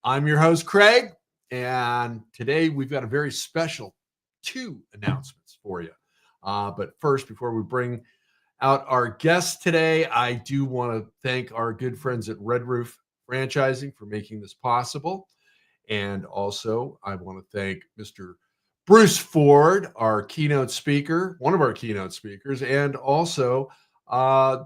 I'm your host, Craig, and today we've got a very special 2 announcements for you. But first, before we bring out our guest today, I do want to thank our good friends at Red Roof Franchising for making this possible. And also, I want to thank Mr. Bruce Ford, our keynote speaker, one of our keynote speakers, and also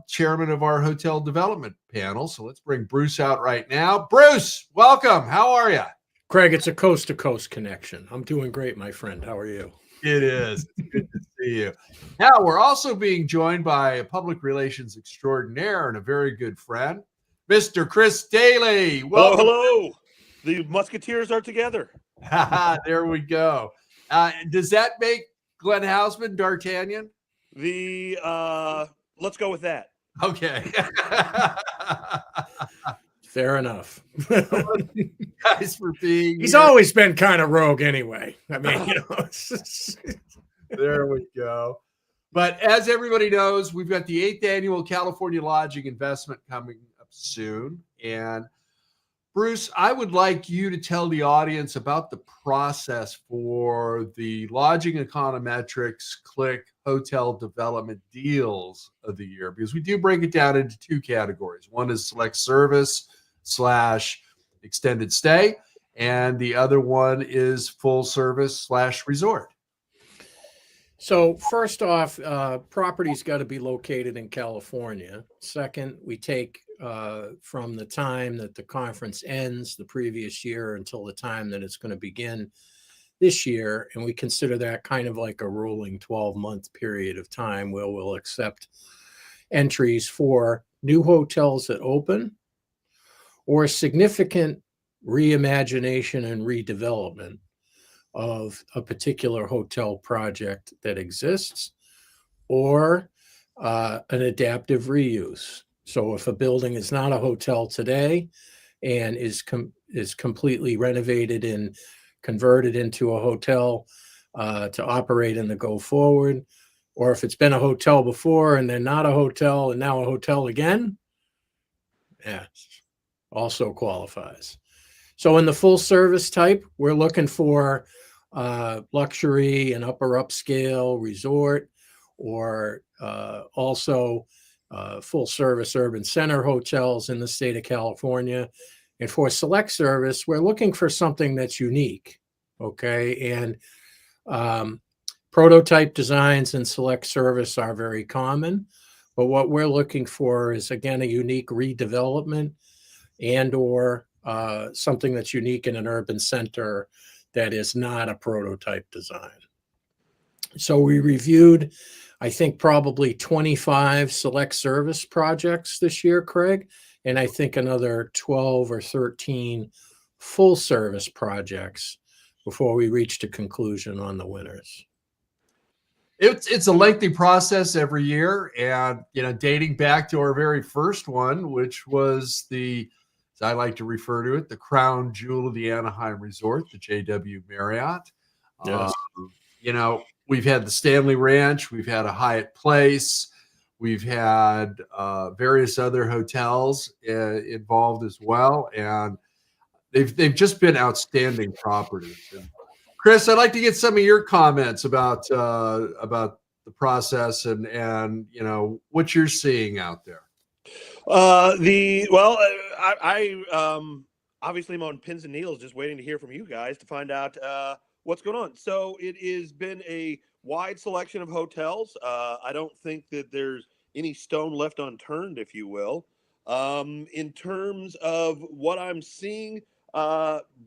chairman of our hotel development panel. So let's bring Bruce out right now. Bruce, welcome. How are you? Craig, it's a coast-to-coast connection. I'm doing great, my friend. How are you? It is. It's good to see you. Now, we're also being joined by a public relations extraordinaire and a very good friend, Mr. Chris Daly. Welcome. Hello. The Musketeers are together. There we go. Does that make Glenn Hausman D'Artagnan? Let's go with that. Okay. Fair enough. Guys for being He's always been kind of rogue anyway. I mean, There we go. But as everybody knows, we've got the 8th annual California Lodging Investment coming up soon. And Bruce, I would like you to tell the audience about the process for the Lodging Econometrics CLIC Hotel Development Deals of the year, because we do break it down into 2 categories. One is select service / extended stay, and the other one is full service / resort. So first off, property's got to be located in California. Second, we take from the time that the conference ends the previous year until the time that it's going to begin this year, and we consider that kind of like a rolling 12-month period of time where we'll accept entries for new hotels that open or significant reimagination and redevelopment of a particular hotel project that exists, or an adaptive reuse. So if a building is not a hotel today and is completely renovated and converted into a hotel to operate in the go forward, or if it's been a hotel before and then not a hotel and now a hotel again, also qualifies. So in the full service type, we're looking for luxury and upper upscale resort, or also full service urban center hotels in the state of California. And for select service, we're looking for something that's unique. Okay. And prototype designs in select service are very common, but what we're looking for is, again, a unique redevelopment and or something that's unique in an urban center that is not a prototype design. So we reviewed, I think, probably 25 select service projects this year, Craig, and I think another 12 or 13 full service projects before we reached a conclusion on the winners. It's a lengthy process every year, and dating back to our very first one, which was the, as I like to refer to it, the crown jewel of the Anaheim Resort, the JW Marriott. Yes. We've had the Stanley Ranch, we've had a Hyatt Place, we've had various other hotels involved as well, and they've just been outstanding properties. And Chris, I'd like to get some of your comments about the process and what you're seeing out there. I obviously am on pins and needles, just waiting to hear from you guys to find out what's going on. So it has been a wide selection of hotels. I don't think that there's any stone left unturned, if you will. In terms of what I'm seeing,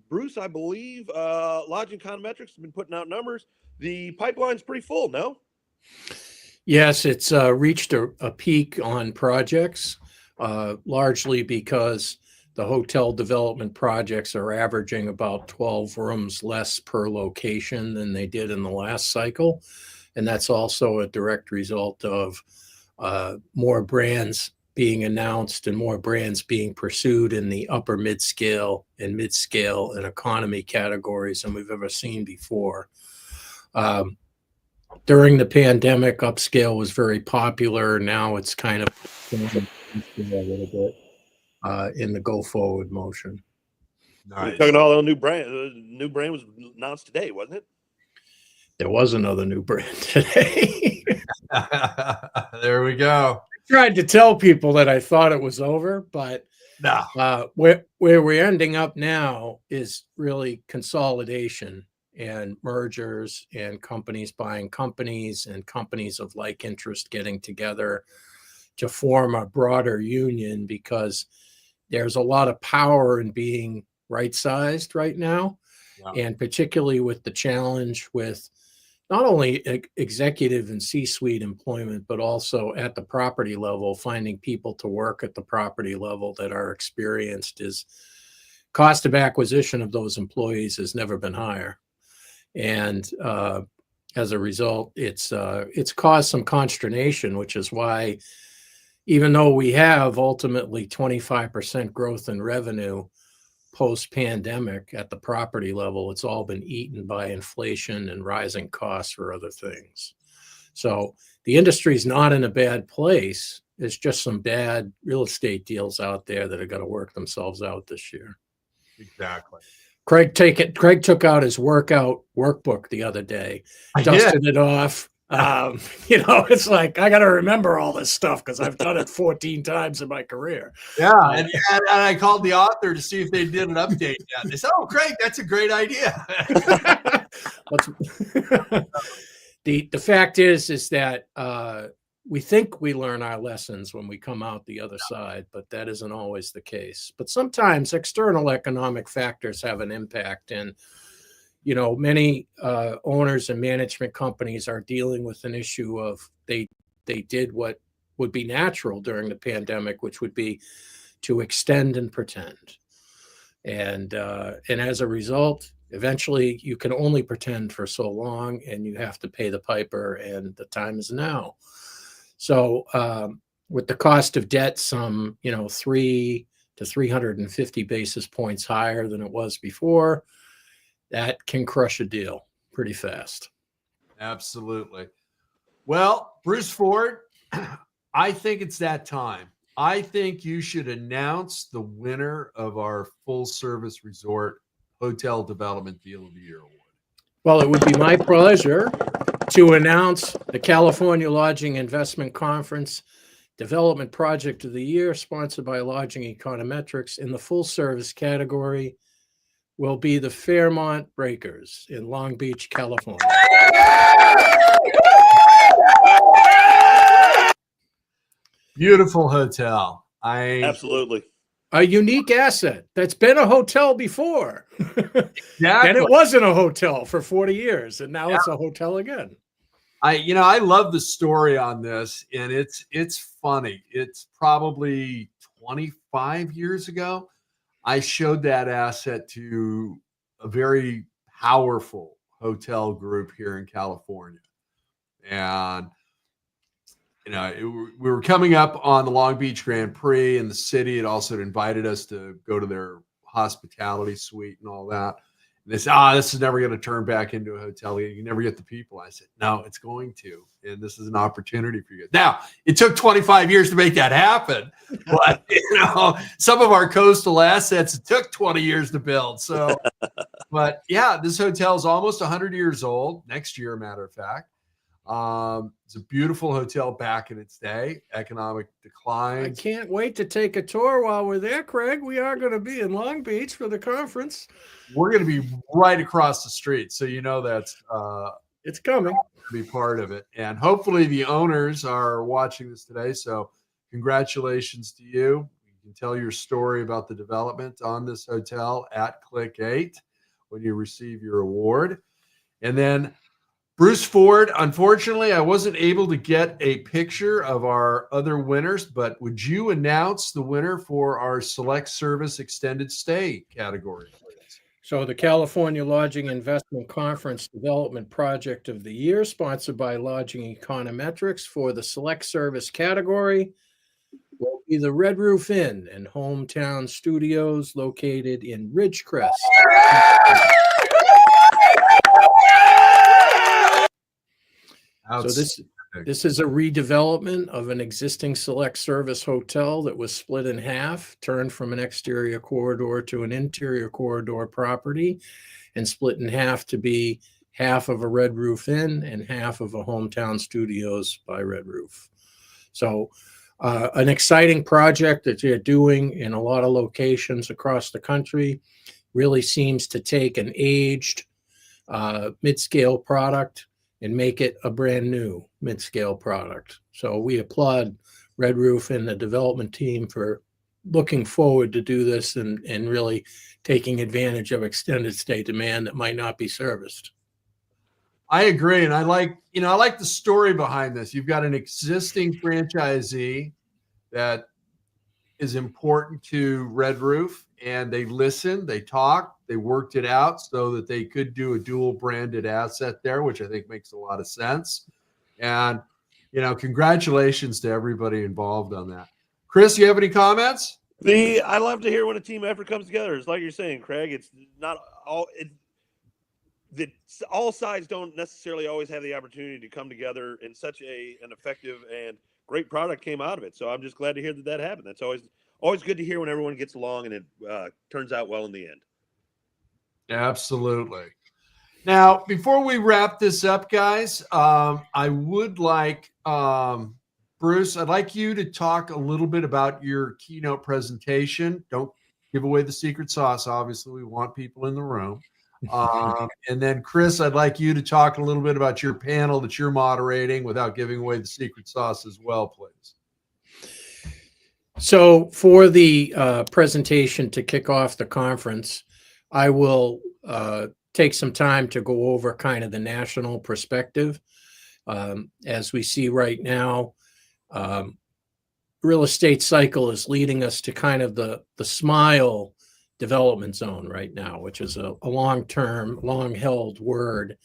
Bruce, I believe Lodging Econometrics has been putting out numbers. The pipeline's pretty full, no? Yes, it's reached a peak on projects, largely because the hotel development projects are averaging about 12 rooms less per location than they did in the last cycle. And that's also a direct result of more brands being announced and more brands being pursued in the upper mid-scale and economy categories than we've ever seen before. During the pandemic, upscale was very popular. Now it's kind of a little bit in the go forward motion. Nice. Talking all the new brand. New brand was announced today, wasn't it? There was another new brand today. There we go. Tried to tell people that I thought it was over, but No. where we're ending up now is really consolidation and mergers and companies buying companies and companies of like interest getting together to form a broader union, because there's a lot of power in being right-sized right now. Yeah. And particularly with the challenge with not only executive and C-suite employment, but also at the property level, finding people to work at the property level that are experienced. Is cost of acquisition of those employees has never been higher. And as a result, it's caused some consternation, which is why, even though we have ultimately 25% growth in revenue post-pandemic at the property level, it's all been eaten by inflation and rising costs for other things. So the industry's not in a bad place. There's just some bad real estate deals out there that are going to work themselves out this year. Exactly. Craig took out his workbook the other day, dusted it off. It's like, I got to remember all this stuff because I've done it 14 times in my career. Yeah. And I called the author to see if they did an update yet. They said, "Oh, Craig, that's a great idea." The fact is that we think we learn our lessons when we come out the other side, but that isn't always the case. But sometimes external economic factors have an impact. And many owners and management companies are dealing with an issue of they did what would be natural during the pandemic, which would be to extend and pretend. And as a result, eventually you can only pretend for so long, and you have to pay the piper, and the time is now. So with the cost of debt, some 3 to 350 basis points higher than it was before, that can crush a deal pretty fast. Absolutely. Well, Bruce Ford, I think it's that time. I think you should announce the winner of our full service resort hotel development deal of the year award. Well, it would be my pleasure to announce the California Lodging Investment Conference Development Project of the Year, sponsored by Lodging Econometrics. In the full service category will be the Fairmont Breakers in Long Beach, California. Beautiful hotel. Absolutely. A unique asset that's been a hotel before. Exactly. And it wasn't a hotel for 40 years, and now it's a hotel again. I love the story on this, and it's funny. It's probably 25 years ago. I showed that asset to a very powerful hotel group here in California. And, we were coming up on the Long Beach Grand Prix, and the city had also invited us to go to their hospitality suite and all that. And they said, this is never going to turn back into a hotel. You never get the people. I said, no, it's going to. And this is an opportunity for you. Now, it took 25 years to make that happen. But, some of our coastal assets, it took 20 years to build. So, but yeah, this hotel is almost 100 years old. Next year, matter of fact. It's a beautiful hotel back in its day. Economic decline. I can't wait to take a tour while we're there, Craig. We are going to be in Long Beach for the conference. We're going to be right across the street, so that's it's coming. Be part of it, and hopefully the owners are watching this today. So, congratulations to you. You can tell your story about the development on this hotel at CLIC 8 when you receive your award, and then. Bruce Ford, unfortunately, I wasn't able to get a picture of our other winners, but would you announce the winner for our select service extended stay category, please? So the California Lodging Investment Conference Development Project of the Year, sponsored by Lodging Econometrics, for the select service category will be the Red Roof Inn and Hometown Studios located in Ridgecrest. So This is a redevelopment of an existing select service hotel that was split in half, turned from an exterior corridor to an interior corridor property, and split in half to be half of a Red Roof Inn and half of a Hometown Studios by Red Roof. So an exciting project that they're doing in a lot of locations across the country. Really seems to take an aged mid-scale product and make it a brand new mid-scale product. So we applaud Red Roof and the development team for looking forward to do this and really taking advantage of extended stay demand that might not be serviced. I agree. And I like the story behind this. You've got an existing franchisee that is important to Red Roof, and they listened, they talked, they worked it out so that they could do a dual branded asset there, which I think makes a lot of sense. And, congratulations to everybody involved on that. Chris, you have any comments? I love to hear when a team effort comes together. It's like you're saying, Craig, it's not all all sides don't necessarily always have the opportunity to come together, in such an effective and great product came out of it. So I'm just glad to hear that happened. That's always good to hear when everyone gets along and it turns out well in the end. Absolutely. Now, before we wrap this up, guys, I would like, Bruce, I'd like you to talk a little bit about your keynote presentation. Don't give away the secret sauce. Obviously, we want people in the room. And then, Chris, I'd like you to talk a little bit about your panel that you're moderating without giving away the secret sauce as well, please. So for the presentation to kick off the conference, I will take some time to go over kind of the national perspective. As we see right now, real estate cycle is leading us to kind of the SMILE development zone right now, which is a long-term, long-held word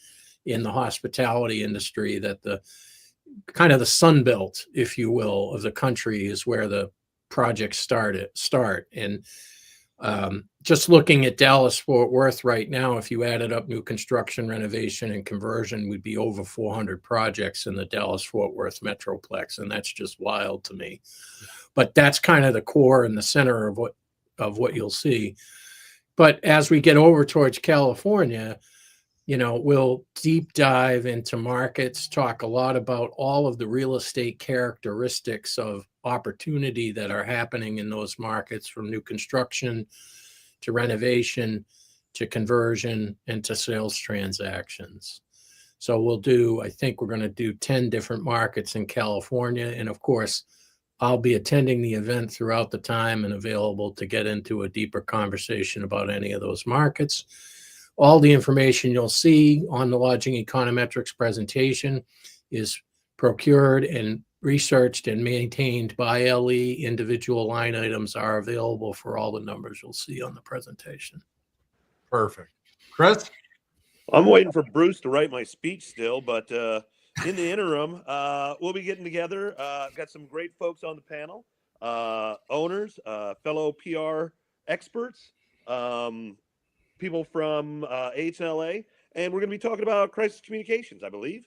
in the hospitality industry, that the kind of the Sun Belt, if you will, of the country is where the projects start. And just looking at Dallas-Fort Worth right now, if you added up new construction, renovation, and conversion, we'd be over 400 projects in the Dallas-Fort Worth Metroplex, and that's just wild to me. But that's kind of the core and the center of what you'll see. But as we get over towards California, we'll deep dive into markets, talk a lot about all of the real estate characteristics of opportunity that are happening in those markets, from new construction to renovation to conversion and to sales transactions. So I think we're going to do 10 different markets in California. And of course, I'll be attending the event throughout the time and available to get into a deeper conversation about any of those markets. All the information you'll see on the Lodging Econometrics presentation is procured and researched and maintained by LE. Individual line items are available for all the numbers you'll see on the presentation. Perfect. Chris? I'm waiting for Bruce to write my speech still, but in the interim, we'll be getting together. I've got some great folks on the panel, owners, fellow PR experts, people from AHLA, and we're going to be talking about crisis communications, I believe,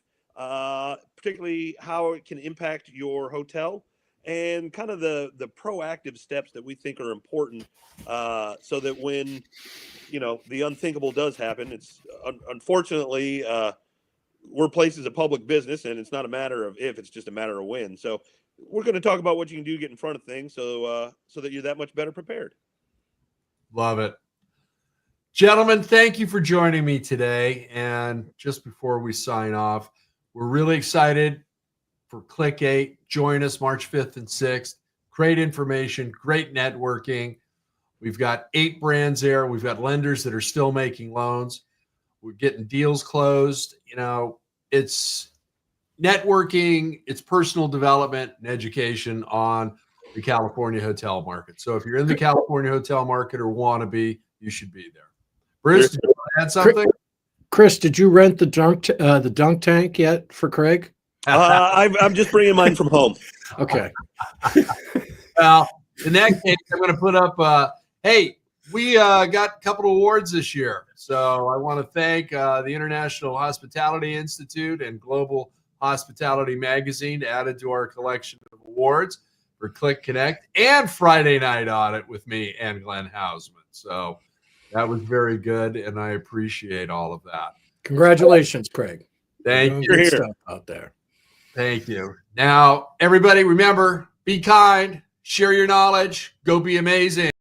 particularly how it can impact your hotel and kind of the proactive steps that we think are important, so that when the unthinkable does happen, it's unfortunately we're places of public business, and it's not a matter of if, it's just a matter of when. So we're going to talk about what you can do to get in front of things so that you're that much better prepared. Love it. Gentlemen, thank you for joining me today. And just before we sign off, we're really excited for CLIC 8. Join us March 5th and 6th. Great information, great networking. We've got 8 brands there. We've got lenders that are still making loans. We're getting deals closed. It's networking, it's personal development and education on the California hotel market. So if you're in the California hotel market or want to be, you should be there. Bruce, did you want to add something? Chris, did you rent the dunk tank yet for Craig? I'm just bringing mine from home. Okay. Well, in that case, I'm going to put up, hey, we got a couple of awards this year. So I want to thank the International Hospitality Institute and Global Hospitality Magazine added to our collection of awards for CLIC Connect and Friday Night Audit with me and Glenn Hausman. So that was very good, and I appreciate all of that. Congratulations, Craig. Thank You're you. doing good Here. stuff out there. Thank you. Now, everybody, remember, be kind, share your knowledge, go be amazing.